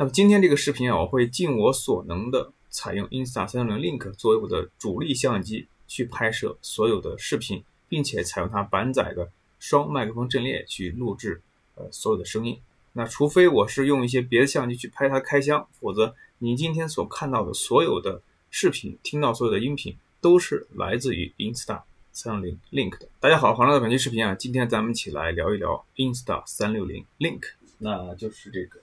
那么今天这个视频我会尽我所能的采用 Insta360 Link 作为我的主力相机去拍摄所有的视频，并且采用它板载的双麦克风阵列去录制所有的声音。那除非我是用一些别的相机去拍它开箱，否则你今天所看到的所有的视频，听到所有的音频都是来自于 Insta360 Link 的。大家好，欢迎来到本期视频今天咱们一起来聊一聊 Insta360 Link， 那就是这个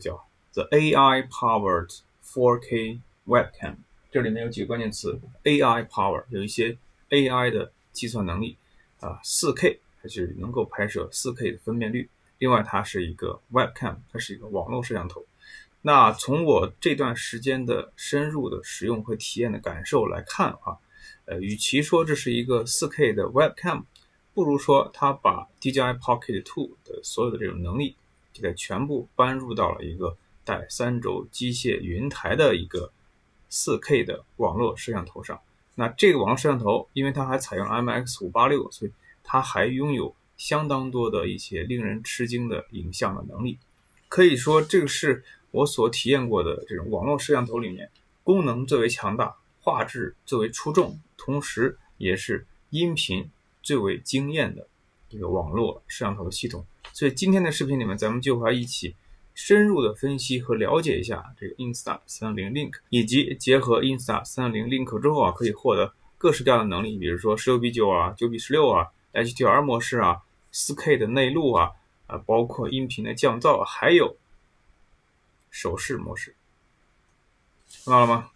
叫 The AI Powered 4K Webcam。 这里面有几个关键词， AI Power 有一些 AI 的计算能力4K 它是能够拍摄 4K 的分辨率，另外它是一个 Webcam， 它是一个网络摄像头。那从我这段时间的深入的使用和体验的感受来看与其说这是一个 4K 的 Webcam， 不如说它把 DJI Pocket 2的所有的这种能力给它全部搬入到了一个带3轴机械云台的一个 4K 的网络摄像头上。那这个网络摄像头因为它还采用 MX586， 所以它还拥有相当多的一些令人吃惊的影像的能力。可以说这个是我所体验过的这种网络摄像头里面功能最为强大，画质最为出众，同时也是音频最为惊艳的一个网络摄像头的系统。所以今天的视频里面咱们就来一起深入的分析和了解一下这个 Insta360 Link， 以及结合 Insta360 Link 之后可以获得各式各样的能力，比如说 16:9 9:16 HDR 模式4K 的内录包括音频的降噪，还有手势模式。看到了吗？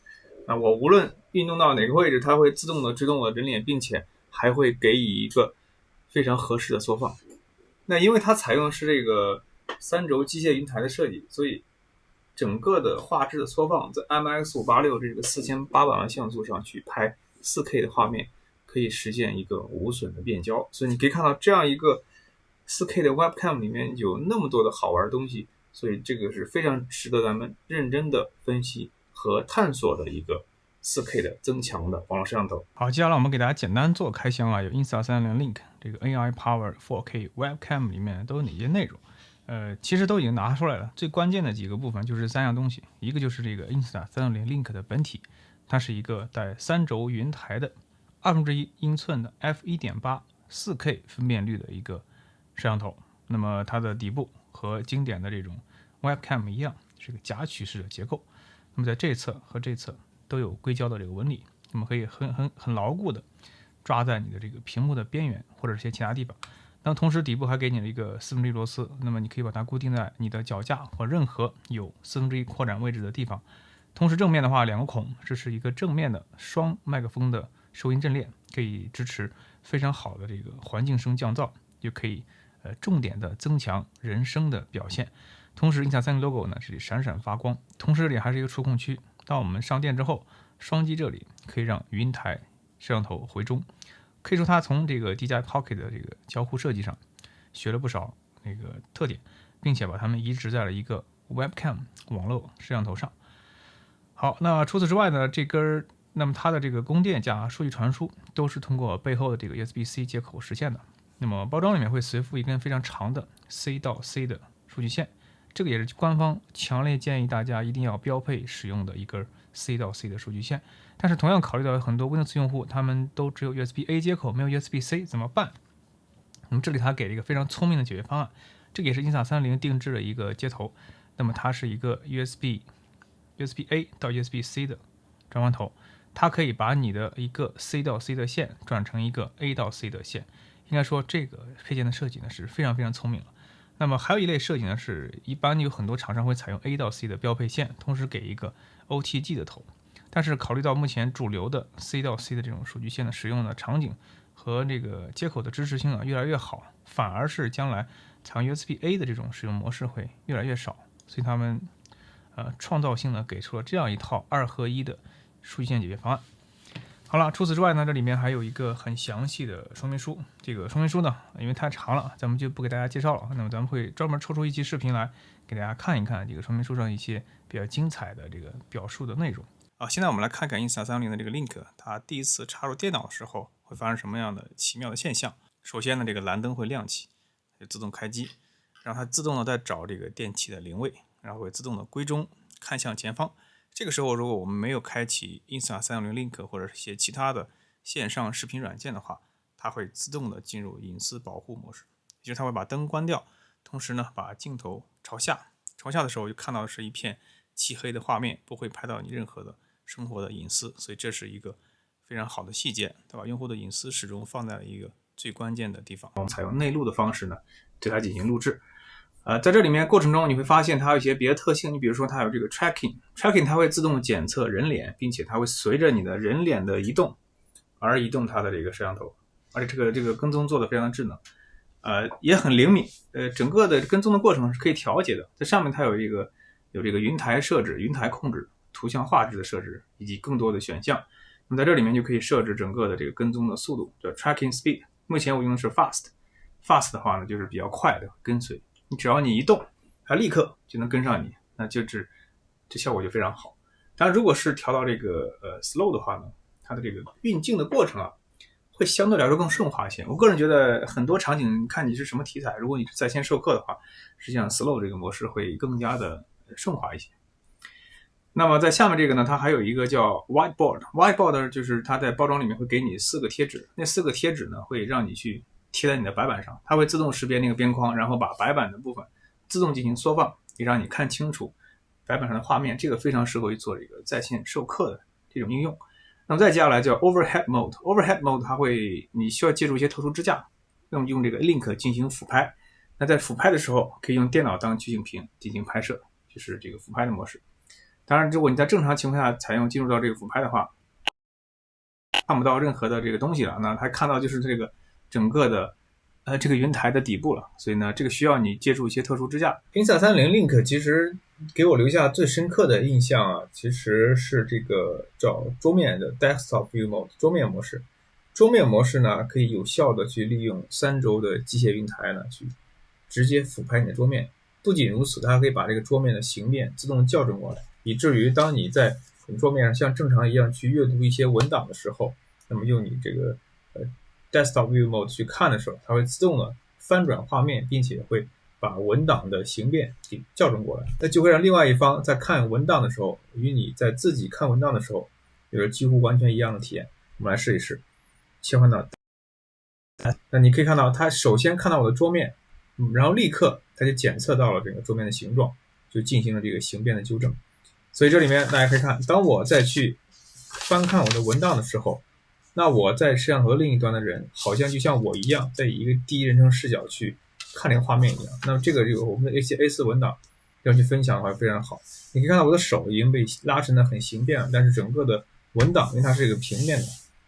那我无论运动到哪个位置，它会自动的追踪我的人脸，并且还会给予一个非常合适的缩放。那因为它采用的是这个3轴机械云台的设计，所以整个的画质的缩放在 MX586 这个4800万像素上去拍 4K 的画面，可以实现一个无损的变焦。所以你可以看到这样一个 4K 的 Webcam 里面有那么多的好玩的东西，所以这个是非常值得咱们认真的分析和探索的一个 4K 的增强的网络摄像头。好，接下来我们给大家简单做开箱有 Insta360 Link 这个 AI Power 4K Webcam 里面都有哪些内容。其实都已经拿出来了，最关键的几个部分就是3样东西，一个就是这个 Insta360 Link 的本体，它是一个带3轴云台的1/2英寸的 f1.8 4K 分辨率的一个摄像头。那么它的底部和经典的这种 Webcam 一样，是一个夹取式的结构。那么在这侧和这侧都有硅胶的这个纹理，那么可以很牢固的抓在你的这个屏幕的边缘或者一些其他地方。那么同时底部还给你了一个1/4螺丝，那么你可以把它固定在你的脚架或任何有1/4扩展位置的地方。同时正面的话2个孔，这是一个正面的双麦克风的收音阵列，可以支持非常好的这个环境声降噪，就可以重点的增强人声的表现。同时 Insta360 logo 呢这里闪闪发光，同时这里还是一个触控区，当我们上电之后，双击这里可以让云台摄像头回中。可以说它从这个 DJI Pocket 的这个交互设计上学了不少那个特点，并且把它们移植在了一个 Webcam 网络摄像头上。好，那除此之外呢，那么它的这个供电加数据传输都是通过背后的这个 USB-C 接口实现的。那么包装里面会随附一根非常长的 C 到 C 的数据线，这个也是官方强烈建议大家一定要标配使用的一根 C 到 C 的数据线。但是同样考虑到很多 Windows 用户他们都只有 USB-A 接口，没有 USB-C 怎么办？那么这里它给了一个非常聪明的解决方案，这个也是 Insta360 定制的一个接头。那么它是一个 USB-A 到 USB-C 的转换头，它可以把你的一个 C 到 C 的线转成一个 A 到 C 的线。应该说这个配件的设计呢是非常非常聪明了。那么还有一类设计呢，是一般有很多厂商会采用 A 到 C 的标配线，同时给一个 OTG 的头。但是考虑到目前主流的 C 到 C 的这种数据线的使用的场景和这个接口的支持性越来越好，反而是将来采用 USB-A 的这种使用模式会越来越少，所以他们创造性的给出了这样一套2合1的数据线解决方案。好了，除此之外呢，这里面还有一个很详细的说明书。这个说明书呢，因为太长了，咱们就不给大家介绍了。那么咱们会专门抽出一期视频来给大家看一看这个说明书上一些比较精彩的这个表述的内容。现在我们来看看 Insta360 的这个 Link， 它第一次插入电脑的时候会发生什么样的奇妙的现象。首先呢，这个蓝灯会亮起，就自动开机，让它自动的在找这个电器的零位。然后会自动的归中看向前方。这个时候如果我们没有开启 Insta360 Link 或者是一些其他的线上视频软件的话，它会自动的进入隐私保护模式，也就是它会把灯关掉，同时呢把镜头朝下的时候就看到的是一片漆黑的画面，不会拍到你任何的生活的隐私，所以这是一个非常好的细节，它把用户的隐私始终放在了一个最关键的地方。我们采用内录的方式呢对它进行录制。在这里面过程中你会发现它有一些别的特性，你比如说它有这个 tracking 它会自动检测人脸，并且它会随着你的人脸的移动而移动它的这个摄像头，而且这个跟踪做的非常的智能，也很灵敏，整个的跟踪的过程是可以调节的。在上面它有这个云台设置、云台控制、图像画质的设置以及更多的选项。那么在这里面就可以设置整个的这个跟踪的速度，叫 tracking speed。目前我用的是 fast 的话呢就是比较快的跟随，你只要你一动，它立刻就能跟上你，那就是这效果就非常好。当然如果是调到这个slow 的话呢，它的这个运镜的过程会相对来说更顺滑一些。我个人觉得很多场景看你是什么题材，如果你是在线授课的话，实际上 slow 这个模式会更加的顺滑一些。那么在下面这个呢，它还有一个叫 whiteboard 就是它在包装里面会给你4个贴纸，那4个贴纸呢会让你去贴在你的白板上，它会自动识别那个边框，然后把白板的部分自动进行缩放，也让你看清楚白板上的画面。这个非常适合于做这个在线授课的这种应用。那么再接下来叫 overhead mode 它会你需要借助一些特殊支架，那么用这个 link 进行俯拍。那在俯拍的时候可以用电脑当取景屏进行拍摄，就是这个俯拍的模式。当然如果你在正常情况下采用进入到这个俯拍的话，看不到任何的这个东西了，那它看到就是这个整个的这个云台的底部了，所以呢这个需要你借助一些特殊支架。Insta360 Link 其实给我留下最深刻的印象其实是这个叫桌面的 Desktop View Mode 桌面模式。桌面模式呢可以有效的去利用3轴的机械云台呢去直接俯拍你的桌面。不仅如此，它还可以把这个桌面的形变自动校正过来，以至于当你在桌面上像正常一样去阅读一些文档的时候，那么用你这个Desktop View Mode 去看的时候，它会自动的翻转画面，并且会把文档的形变给校正过来，那就会让另外一方在看文档的时候与你在自己看文档的时候有着几乎完全一样的体验。我们来试一试，切换到那你可以看到它首先看到我的桌面，然后立刻它就检测到了这个桌面的形状，就进行了这个形变的纠正。所以这里面大家可以看，当我再去翻看我的文档的时候，那我在摄像头另一端的人好像就像我一样在以一个第一人称视角去看这个画面一样。那么这个我们的 A4 文档要去分享的话非常好，你可以看到我的手已经被拉成的很形变了，但是整个的文档因为它是一个平面的，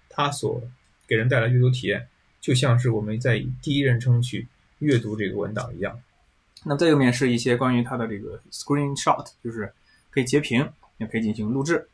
它所给人带来阅读体验就像是我们在以第一人称去阅读这个文档一样。那么在右面是一些关于它的这个 screenshot， 就是可以截屏也可以进行录制。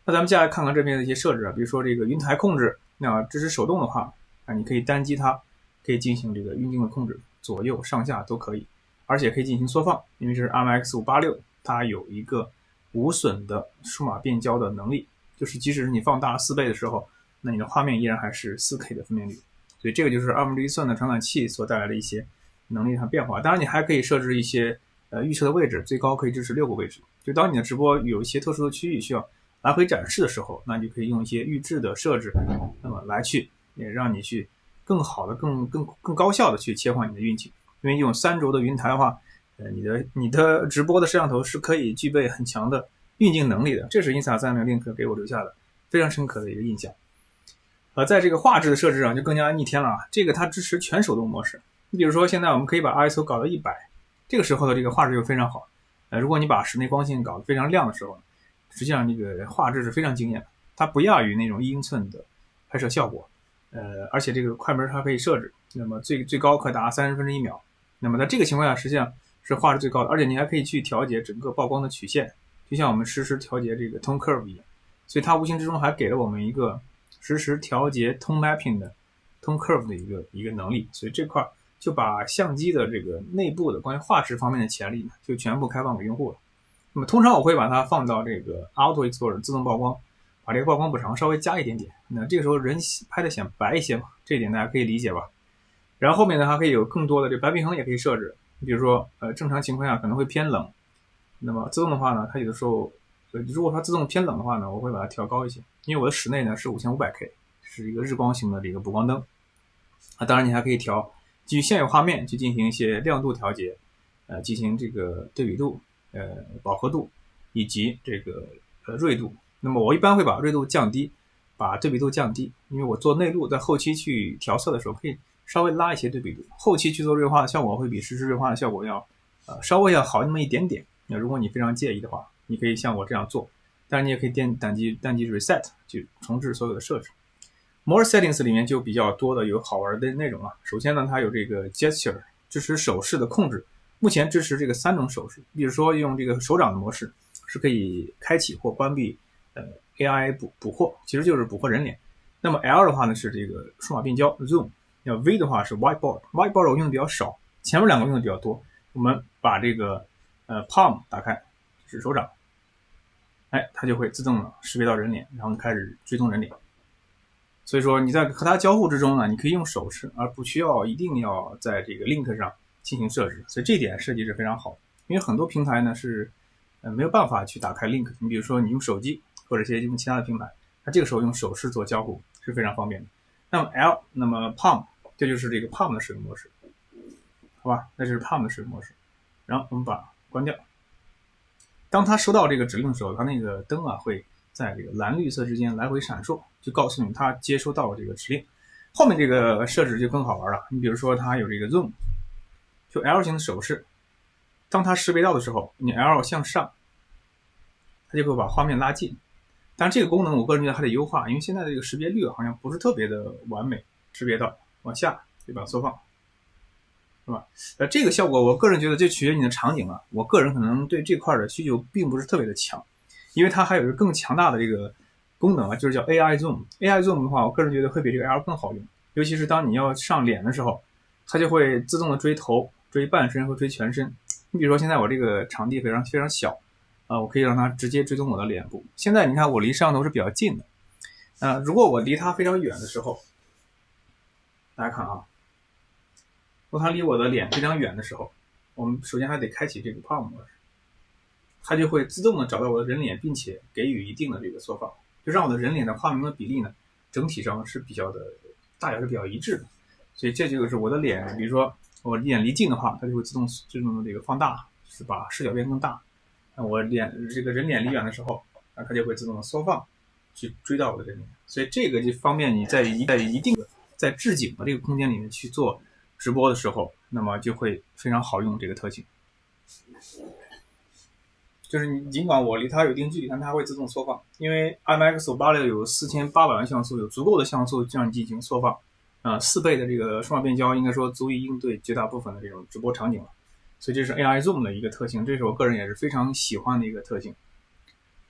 那咱们接下来看看这边的一些设置比如说这个云台控制，那支持手动的话你可以单击它，可以进行这个运镜的控制，左右上下都可以，而且可以进行缩放，因为这是 ARM-X586， 它有一个无损的数码变焦的能力，就是即使是你放大4倍的时候，那你的画面依然还是 4K 的分辨率。所以这个就是 ARM 运算的传感器所带来的一些能力上变化。当然你还可以设置一些预测的位置，最高可以支持6个位置，就当你的直播有一些特殊的区域需要来回展示的时候，那你就可以用一些预制的设置，那么来去也让你去更好的更高效的去切换你的运镜。因为用3轴的云台的话，你的直播的摄像头是可以具备很强的运镜能力的，这是 Insta360 Link 给我留下的非常深刻的一个印象。在这个画质的设置上就更加逆天了，这个它支持全手动模式。你比如说现在我们可以把 ISO 搞到100，这个时候的这个画质就非常好。如果你把室内光线搞得非常亮的时候，实际上这个画质是非常惊艳的，它不亚于那种1英寸的拍摄效果。而且这个快门它可以设置，那么最高可达30分之1秒。那么在这个情况下实际上是画质最高的，而且你还可以去调节整个曝光的曲线，就像我们实时调节这个 tone curve 一样。所以它无形之中还给了我们一个实时调节 tone mapping 的 tone curve 的一个能力。所以这块就把相机的这个内部的关于画质方面的潜力就全部开放给用户了。那么通常我会把它放到这个 Auto Explorer 自动曝光，把这个曝光补偿稍微加一点点，那这个时候人拍的显白一些嘛，这一点大家可以理解吧。然后后面呢还可以有更多的这白平衡也可以设置，比如说正常情况下可能会偏冷，那么自动的话呢，它有的时候如果说自动偏冷的话呢，我会把它调高一些，因为我的室内呢是5500K， 是一个日光型的这个补光灯当然你还可以调基于现有画面去进行一些亮度调节，进行这个对比度、饱和度以及这个锐度。那么我一般会把锐度降低，把对比度降低，因为我做内录在后期去调色的时候可以稍微拉一些对比度，后期去做锐化的效果会比实时锐化的效果要稍微要好那么一点点。那如果你非常介意的话，你可以像我这样做，当然你也可以单击 reset 去重置所有的设置。More Settings 里面就比较多的有好玩的内容啊。首先呢，它有这个 Gesture 支持手势的控制，目前支持这个3种手势，比如说用这个手掌的模式是可以开启或关闭AI 捕获，其实就是捕获人脸。那么 L 的话呢是这个数码变焦 Zoom， 那 V 的话是 Whiteboard 我用的比较少，前面2个用的比较多。我们把这个Palm 打开，就是手掌，它就会自动的识别到人脸，然后开始追踪人脸。所以说你在和它交互之中呢，你可以用手势，而不需要一定要在这个 Link 上进行设置。所以这一点设计是非常好的，因为很多平台呢是没有办法去打开 Link， 你比如说你用手机或者一些用其他的平台，它这个时候用手势做交互是非常方便的。那么 L， 那么 Palm， 这就是这个 Palm 的使用模式，好吧？那就是 Palm 的使用模式。然后我们把它关掉。当它收到这个指令的时候，它那个灯啊会在这个蓝绿色之间来回闪烁，就告诉你它接收到了这个指令。后面这个设置就更好玩了，你比如说它有这个 Zoom， 就 L 型的手势，当它识别到的时候，你 L 向上，它就会把画面拉近。但这个功能我个人觉得还得优化，因为现在的这个识别率好像不是特别的完美，识别到往下就把它缩放，是吧？这个效果我个人觉得就取决于你的场景了。我个人可能对这块的需求并不是特别的强，因为它还有一个更强大的这个功能啊，就是叫 AI Zoom。AI Zoom 的话，我个人觉得会比这个 L 更好用，尤其是当你要上脸的时候，它就会自动的追头、追半身和追全身。你比如说现在我这个场地非常小我可以让它直接追踪我的脸部。现在你看我离摄像头是比较近的，如果我离它非常远的时候，大家看啊，如果它离我的脸非常远的时候，我们首先还得开启这个 Palm 模式，它就会自动的找到我的人脸，并且给予一定的这个缩放，就让我的人脸的画面的比例呢，整体上是比较的大小是比较一致的。所以这就是我的脸，比如说我脸离近的话，它就会自动的这个放大，就是把视角变更大。我这个人脸离远的时候，它就会自动的缩放，去追到我的人脸。所以这个就方便你在一定的在置景的这个空间里面去做直播的时候，那么就会非常好用这个特性。就是你尽管我离它有一定距离，但它会自动缩放，因为 IMX586 有4800万像素，有足够的像素让你进行缩放，4倍的这个数码变焦应该说足以应对绝大部分的这种直播场景了。所以这是 AI Zoom 的一个特性，这是我个人也是非常喜欢的一个特性。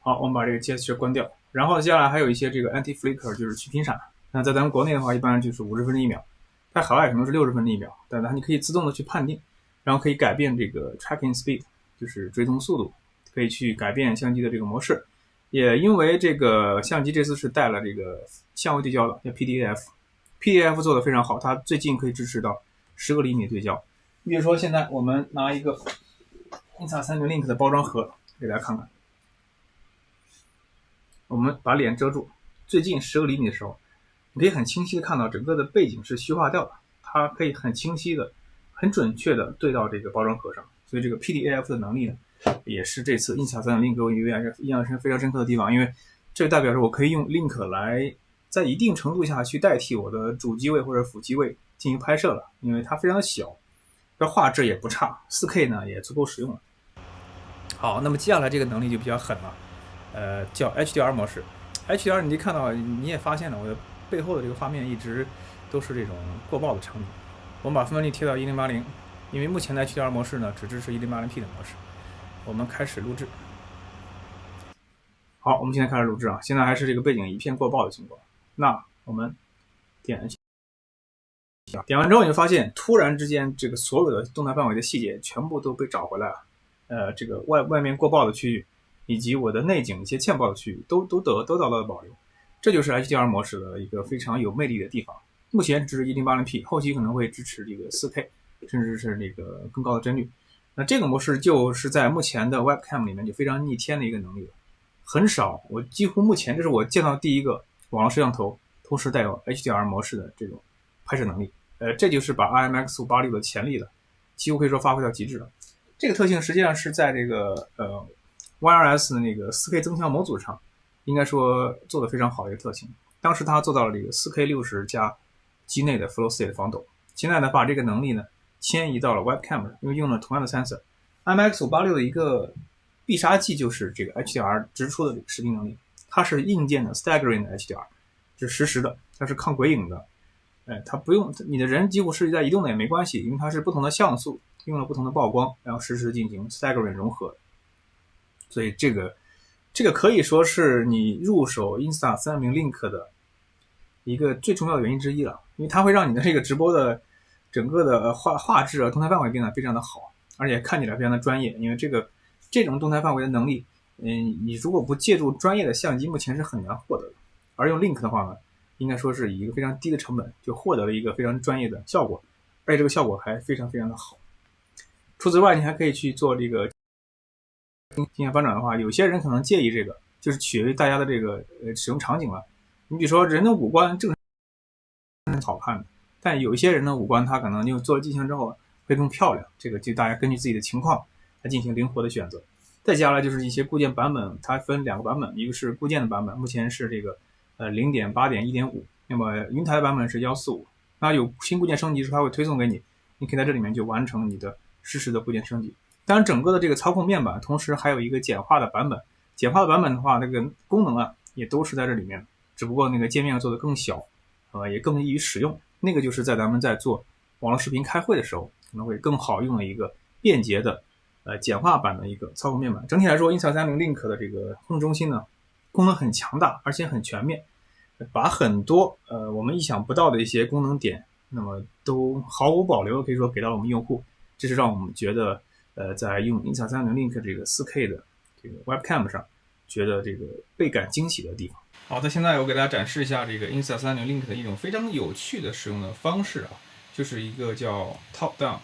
好，我们把这个 gesture 关掉，然后接下来还有一些这个 anti-flicker， 就是去频闪。那在咱们国内的话，一般就是50分之1秒，在海外可能是60分之1秒，但它你可以自动的去判定，然后可以改变这个 tracking speed， 就是追踪速度，可以去改变相机的这个模式。也因为这个相机这次是带了这个相位对焦的，叫 PDAF 做的非常好，它最近可以支持到10个厘米对焦。你比如说现在我们拿一个 Insta360 Link 的包装盒给大家看看，我们把脸遮住，最近10个厘米的时候，你可以很清晰的看到整个的背景是虚化掉的，它可以很清晰的、很准确的对到这个包装盒上。所以这个 PDAF 的能力呢，也是这次 Insta360 Link 给我印象非常深刻的地方，因为这代表着我可以用 Link 来在一定程度下去代替我的主机位或者辅机位进行拍摄了，因为它非常的小，这画质也不差， 4K 呢也足够使用了。好，那么接下来这个能力就比较狠了，叫 HDR 模式。HDR 你可以看到，你也发现了我的背后的这个画面一直都是这种过曝的场景。我们把分辨率贴到1080，因为目前的 HDR 模式呢只支持 1080P 的模式。我们开始录制。好，我们现在开始录制啊，现在还是这个背景一片过曝的情况。那我们点完之后，你就发现突然之间这个所有的动态范围的细节全部都被找回来了。这个外面过曝的区域以及我的内景一些欠曝的区域都得到了保留。这就是 HDR 模式的一个非常有魅力的地方。目前支持 1080P， 后期可能会支持这个 4K， 甚至是那个更高的帧率。那这个模式就是在目前的 Webcam 里面就非常逆天的一个能力了，很少，我几乎目前这是我见到第一个网络摄像头同时带有 HDR 模式的这种拍摄能力。这就是把 IMX586的潜力了，几乎可以说发挥到极致了。这个特性实际上是在这个YRS 的那个 4K 增强模组上，应该说做的非常好的一个特性。当时它做到了这个 4K 60加机内的 Flow State 防抖。现在呢，把这个能力呢迁移到了 Webcam 上，因为用了同样的 sensor。IMX586 的一个必杀技就是这个 HDR 直出的视频能力，它是硬件的 staggering 的 HDR， 就是实时的，它是抗鬼影的。它不用你的人几乎是在移动的也没关系，因为它是不同的像素，用了不同的曝光，然后实时进行 staggering 融合。所以这个可以说是你入手 Insta360 Link 的一个最重要的原因之一了，因为它会让你的这个直播的整个的画质啊、动态范围变得非常的好，而且看起来非常的专业。因为这种动态范围的能力，你如果不借助专业的相机，目前是很难获得的。而用 Link 的话呢，应该说是以一个非常低的成本就获得了一个非常专业的效果，而且这个效果还非常非常的好。除此之外，你还可以去做这个镜像翻转的话，有些人可能介意这个，就是取决于大家的这个使用场景了。你比如说人的五官正常好看的，但有一些人的五官他可能就做了镜像之后会更漂亮，这个就大家根据自己的情况来进行灵活的选择。再加来就是一些固件版本，它分两个版本，一个是固件的版本，目前是这个0.8.1.5，那么云台的版本是145。那有新固件升级时它会推送给你，你可以在这里面就完成你的实时的固件升级。当然整个的这个操控面板同时还有一个简化的版本，简化的版本的话，那个功能啊也都是在这里面，只不过那个界面做得更小，也更易于使用。那个就是在咱们在做网络视频开会的时候可能会更好用的一个便捷的简化版的一个操控面板。整体来说 Insta360 Link 的这个控制中心呢功能很强大，而且很全面，把很多我们意想不到的一些功能点那么都毫无保留可以说给到了我们用户。这是让我们觉得在用 Insta360 Link 这个 4K 的这个 Webcam 上觉得这个倍感惊喜的地方。好的，现在我给大家展示一下这个 Insta360 Link 的一种非常有趣的使用的方式啊，就是一个叫 Top Down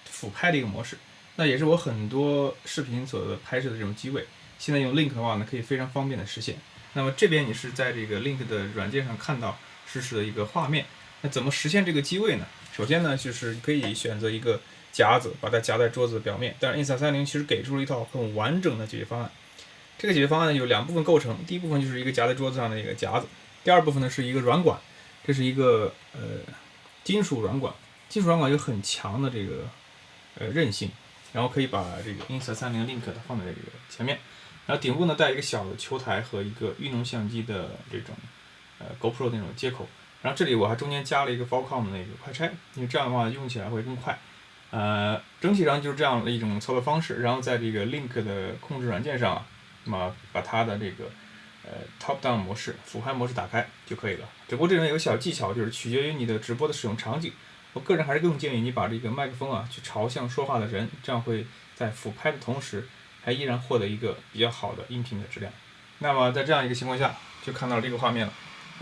俯拍的一个模式。那也是我很多视频所拍摄的这种机位，现在用 Link 的话呢，可以非常方便的实现。那么这边你是在这个 Link 的软件上看到实时的一个画面。那怎么实现这个机位呢？首先呢，就是可以选择一个夹子，把它夹在桌子的表面。但是 Insta360 其实给出了一套很完整的解决方案。这个解决方案呢有两部分构成，第一部分就是一个夹在桌子上的一个夹子，第二部分呢是一个软管，这是一个金属软管。金属软管有很强的这个韧性，然后可以把这个 Insta360 Link 放在这个前面，然后顶部呢带一个小的球台和一个运动相机的这种GoPro 那种接口。然后这里我还中间加了一个 Falcom 的那个快拆，因为这样的话用起来会更快。整体上就是这样的一种操作方式。然后在这个 Link 的控制软件上，那么把它的这个Top Down 模式、俯拍模式打开就可以了。只不过这里面有个小技巧，就是取决于你的直播的使用场景。我个人还是更建议你把这个麦克风啊去朝向说话的人，这样会在俯拍的同时，还依然获得一个比较好的音频的质量。那么在这样一个情况下，就看到了这个画面了。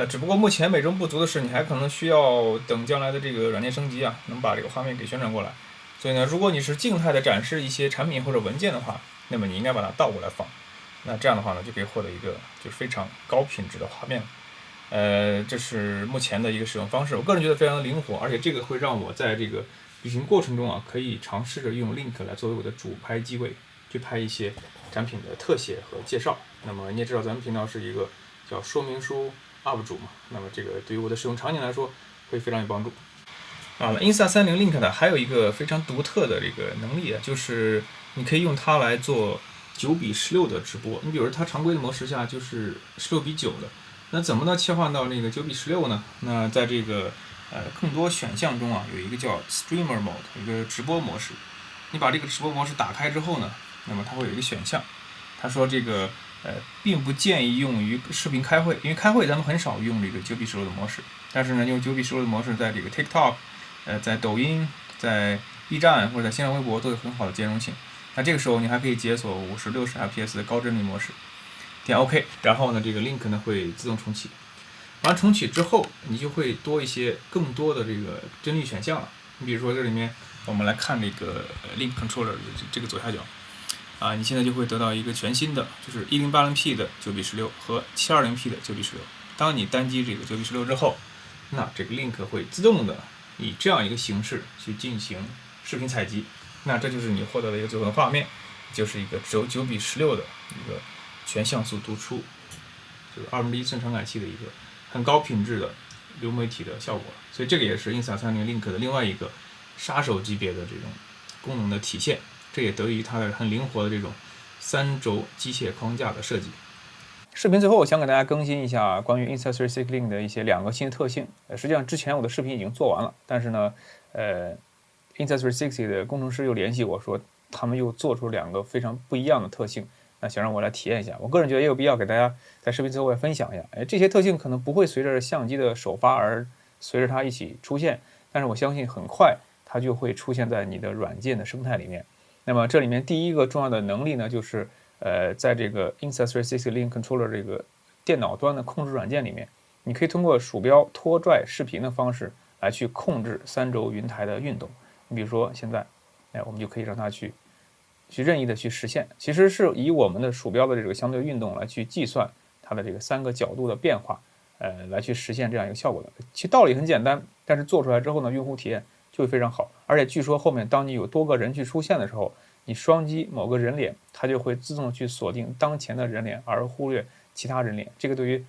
只不过目前美中不足的是，你还可能需要等将来的这个软件升级啊，能把这个画面给旋转过来。所以呢，如果你是静态的展示一些产品或者文件的话，那么你应该把它倒过来放。那这样的话呢，就可以获得一个就是非常高品质的画面。这是目前的一个使用方式，我个人觉得非常的灵活，而且这个会让我在这个旅行过程中啊，可以尝试着用 Link 来作为我的主拍机位，去拍一些产品的特写和介绍。那么你也知道，咱们频道是一个叫说明书UP 主嘛，那么这个对于我的使用场景来说会非常有帮助。Insta360 Link 呢还有一个非常独特的这个能力啊，就是你可以用它来做9:16的直播。你比如它常规的模式下就是16:9的，那怎么呢切换到那个9:16呢？那在这个更多选项中啊，有一个叫 Streamer Mode， 一个直播模式。你把这个直播模式打开之后呢，那么它会有一个选项，他说这个并不建议用于视频开会，因为开会咱们很少用这个9:16的模式。但是呢，用9:16的模式在这个 TikTok、在抖音、在 B 站或者在新浪微博都有很好的兼容性。那这个时候你还可以解锁50、60 FPS 的高帧率模式，点 OK， 然后呢，这个 Link 呢会自动重启。完重启之后，你就会多一些更多的这个帧率选项了。你比如说这里面我们来看这个Link Controller 的这个左下角啊，你现在就会得到一个全新的，就是 1080p 的9:16和 720p 的9:16。当你单击这个9:16之后，那这个 Link 会自动的以这样一个形式去进行视频采集。那这就是你获得的一个最后的画面，就是一个9:16的一个全像素突出，就是2.1寸传感器的一个很高品质的流媒体的效果。所以这个也是 Insta360 Link 的另外一个杀手级别的这种功能的体现，这也得益于它的很灵活的这种3轴机械框架的设计。视频最后我想给大家更新一下关于 Insta360 Link 的2个新的特性。实际上之前我的视频已经做完了，但是呢Insta360 的工程师又联系我说他们又做出2个非常不一样的特性，那想让我来体验一下。我个人觉得也有必要给大家在视频最后也分享一下。这些特性可能不会随着相机的首发而随着它一起出现，但是我相信很快它就会出现在你的软件的生态里面。那么这里面第一个重要的能力呢，就是在这个 Insta360 Link Controller 这个电脑端的控制软件里面，你可以通过鼠标拖拽视频的方式来去控制3轴云台的运动。你比如说现在，我们就可以让它去任意的去实现，其实是以我们的鼠标的这个相对运动来去计算它的这个3个角度的变化，来去实现这样一个效果的。其实道理很简单，但是做出来之后呢，用户体验就会非常好。而且据说后面当你有多个人去出现的时候，你双击某个人脸，它就会自动去锁定当前的人脸，而忽略其他人脸。这个对于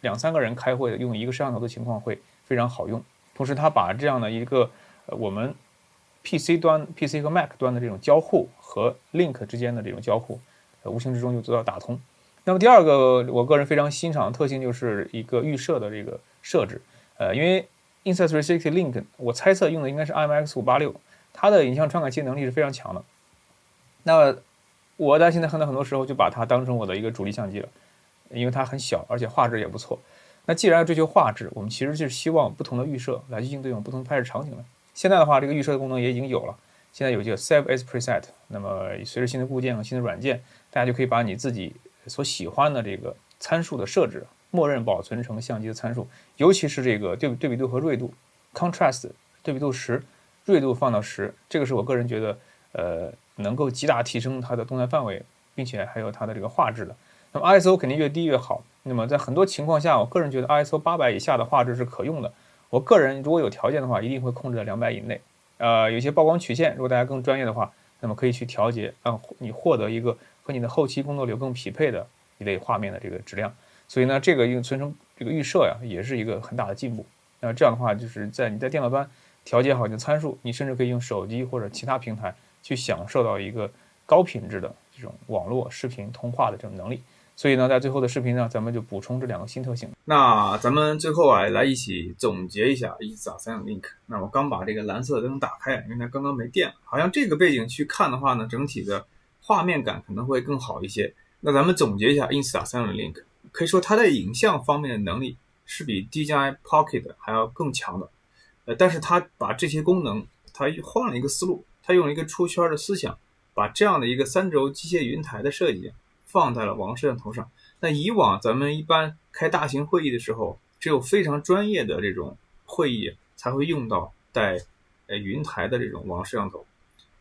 2-3个人开会的用一个摄像头的情况会非常好用。同时它把这样的一个我们 PC 和 Mac 端的这种交互和 Link 之间的这种交互，无形之中就得到打通。那么第二个我个人非常欣赏的特性就是一个预设的这个设置。因为 Insta360 Link 我猜测用的应该是 IMX586，它的影像传感器能力是非常强的。那我在现在很多时候就把它当成我的一个主力相机了，因为它很小，而且画质也不错。那既然要追求画质，我们其实是希望不同的预设来应对我们不同的拍摄场景的。现在的话，这个预设的功能也已经有了，现在有这个 Save as Preset。那么随着新的部件和新的软件，大家就可以把你自己所喜欢的这个参数的设置，默认保存成相机的参数，尤其是这个对比度和锐度 ，Contrast 对比度10，锐度放到10，这个是我个人觉得能够极大提升它的动态范围，并且还有它的这个画质的。那么 ISO 肯定越低越好。那么在很多情况下，我个人觉得 ISO 800以下的画质是可用的。我个人如果有条件的话，一定会控制在200以内。有些曝光曲线，如果大家更专业的话，那么可以去调节，让你获得一个和你的后期工作流更匹配的一类画面的这个质量。所以呢，这个存成这个预设呀，也是一个很大的进步。那这样的话，就是你在电脑端调节好你的参数，你甚至可以用手机或者其他平台去享受到一个高品质的这种网络视频通话的这种能力。所以呢，在最后的视频呢，咱们就补充这2个新特性。那咱们最后来一起总结一下 Insta360 Link。那我刚把这个蓝色灯打开，因为它刚刚没电，好像这个背景去看的话呢，整体的画面感可能会更好一些。那咱们总结一下 Insta360 Link， 可以说它在影像方面的能力是比 DJI Pocket 还要更强的。但是它把这些功能，它换了一个思路，它用了一个出圈的思想，把这样的一个3轴机械云台的设计放在了网摄像头上。那以往咱们一般开大型会议的时候，只有非常专业的这种会议才会用到带云台的这种网摄像头。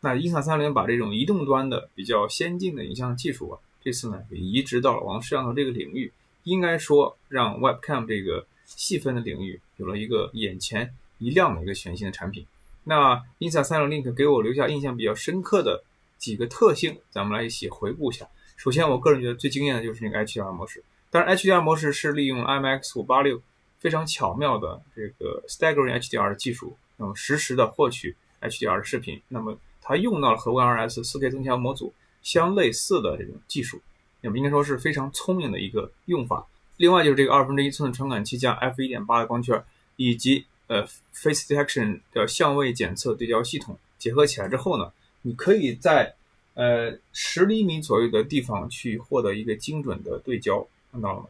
那 Insta360 把这种移动端的比较先进的影像技术这次呢也移植到了网摄像头这个领域，应该说让 Webcam 这个细分的领域有了一个眼前一亮的一个全新的产品。那 Insta360 Link 给我留下印象比较深刻的几个特性，咱们来一起回顾一下。首先我个人觉得最惊艳的就是那个 HDR 模式，当然 HDR 模式是利用 IMX586 非常巧妙的这个 Staggering HDR 的技术，那么实时的获取 HDR 的视频，那么它用到了和 One2S 4K 增强模组相类似的这种技术，那么应该说是非常聪明的一个用法。另外就是这个1/2寸的传感器加 f1.8 的光圈，以及Face Detection 的相位检测对焦系统结合起来之后呢，你可以在10厘米左右的地方去获得一个精准的对焦，看到了吗？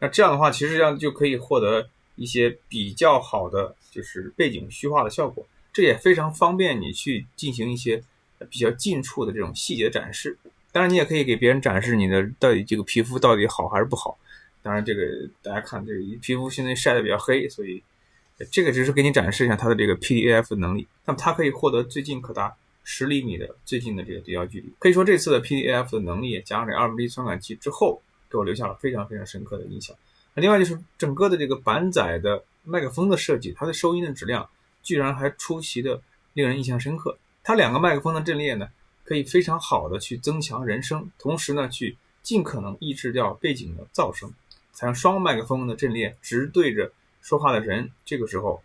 那这样的话，其实这样就可以获得一些比较好的就是背景虚化的效果，这也非常方便你去进行一些比较近处的这种细节展示。当然，你也可以给别人展示你的到底这个皮肤到底好还是不好。当然，这个大家看这个皮肤现在晒得比较黑，所以这个只是给你展示一下它的这个 PDAF 的能力。那么它可以获得最近可达10厘米的最近的这个对焦距离。可以说这次的 PDAF 的能力加上这 2.1D 传感器之后，给我留下了非常非常深刻的印象。另外就是整个的这个板载的麦克风的设计，它的收音的质量居然还出奇的令人印象深刻。它2个麦克风的阵列呢，可以非常好的去增强人声，同时呢去尽可能抑制掉背景的噪声，采用双麦克风的阵列直对着说话的人。这个时候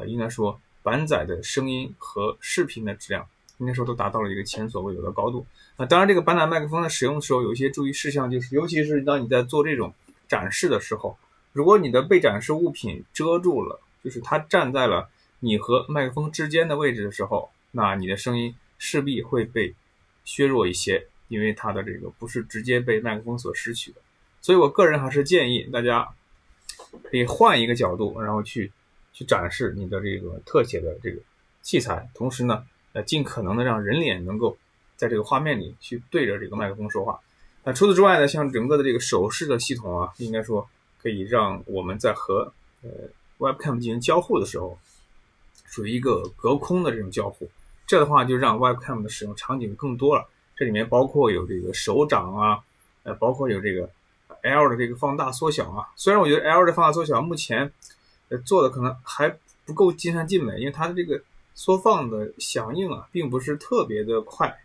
应该说板载的声音和视频的质量应该说都达到了一个前所未有的高度。当然这个板载麦克风的使用的时候有一些注意事项，就是尤其是当你在做这种展示的时候，如果你的被展示物品遮住了，就是它站在了你和麦克风之间的位置的时候，那你的声音势必会被削弱一些，因为它的这个不是直接被麦克风所拾取的。所以我个人还是建议大家可以换一个角度，然后去展示你的这个特写的这个器材，同时呢尽可能的让人脸能够在这个画面里去对着这个麦克风说话。除此之外呢，像整个的这个手势的系统啊，应该说可以让我们在和Webcam 进行交互的时候属于一个隔空的这种交互，这的话就让 Webcam 的使用场景更多了。这里面包括有这个手掌啊，包括有这个 L 的这个放大缩小啊。虽然我觉得 L 的放大缩小目前做的可能还不够尽善尽美，因为它的这个缩放的响应啊并不是特别的快，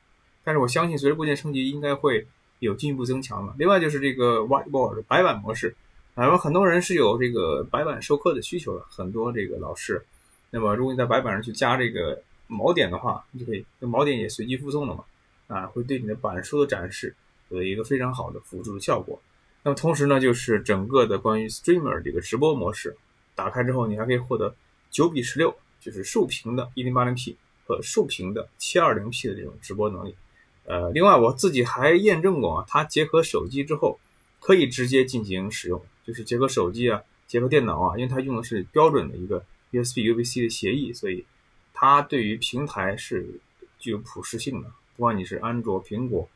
但是我相信随着部件升级应该会有进一步增强的。另外就是这个 Whiteboard 白板模式，很多人是有这个白板授课的需求的，很多这个老师。那么如果你在白板上去加这个锚点的话，你就可以，锚点也随机附送的嘛，会对你的板书的展示有一个非常好的辅助的效果。那么同时呢，就是整个的关于 Streamer 这个直播模式，打开之后你还可以获得9:16，就是竖屏的 1080p 和竖屏的720p 的这种直播能力。另外我自己还验证过啊，它结合手机之后可以直接进行使用，就是结合手机啊，结合电脑啊，因为它用的是标准的一个 USB-UVC 的协议，所以它对于平台是具有普适性的，不管你是安卓、苹果、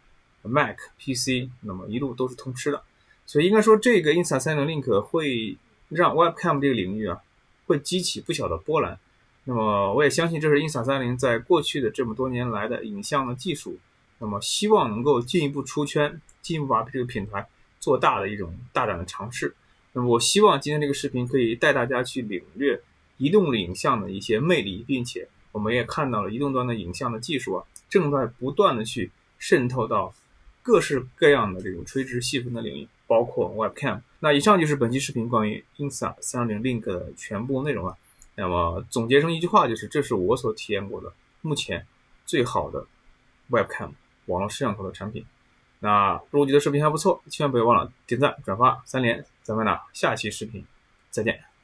Mac、PC， 那么一路都是通吃的。所以应该说这个 Insta360 Link 会让 Webcam 这个领域啊会激起不小的波澜。那么我也相信这是 Insta360 在过去的这么多年来的影像的技术，那么希望能够进一步出圈，进一步把这个品牌做大的一种大胆的尝试。那么我希望今天这个视频可以带大家去领略移动影像的一些魅力，并且我们也看到了移动端的影像的技术啊，正在不断的去渗透到各式各样的这种垂直细分的领域，包括 Webcam。那以上就是本期视频关于 Insta360 Link 的全部内容了。那么总结成一句话，就是这是我所体验过的目前最好的 Webcam 网络摄像头的产品。那如果觉得视频还不错，千万不要忘了点赞、转发3连。咱们呢下期视频再见。